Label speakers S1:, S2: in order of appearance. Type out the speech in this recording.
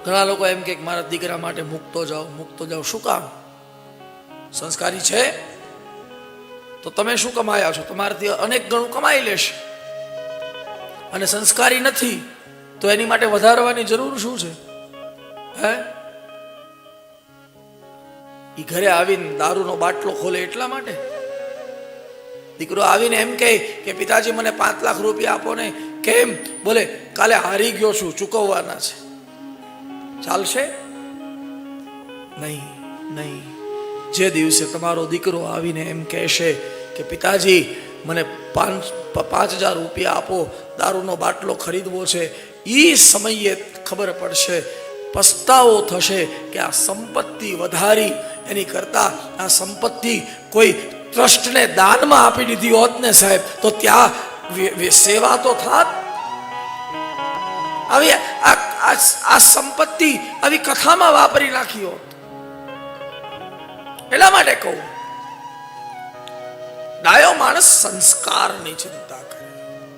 S1: ઘણા લોકો એમ કે મારા દીકરા માટે મૂકતો જાઓ. શું કામ? સંસ્કારી છે તો તમે શું કમાયા છો? તમારાથી અનેક ગણું કમાઈ લેશે. અને સંસ્કારી નથી તો એની માટે વધારવાની જરૂર શું છે? હે, એ ઘરે આવીને દારૂનો બાટલો ખોલે એટલા માટે? દીકરો આવીને એમ કહે કે પિતાજી મને 5 લાખ રૂપિયા આપો ને. કેમ? બોલે કાલે હારી ગયો છું, ચૂકવવાના છે. ચાલશે? નહીં. જે દિવસે તમારો દીકરો આવીને એમ કહેશે કે પિતાજી મને 5,000 રૂપિયા આપો, દારૂનો બાટલો ખરીદવો છે, એ સમયે ખબર પડશે, પસ્તાવો થશે કે આ સંપત્તિ વધારી એની કરતા આ સંપત્તિ કોઈ ટ્રસ્ટને દાનમાં આપી દીધી હોત ને સાહેબ, તો ત્યાં સેવા તો થાત. આવી આ સંપત્તિ આવી કથામાં વાપરી નાખી હોત. એટલા માટે કહું, ડાયો માણસ સંસ્કારની ચિંતા કરે.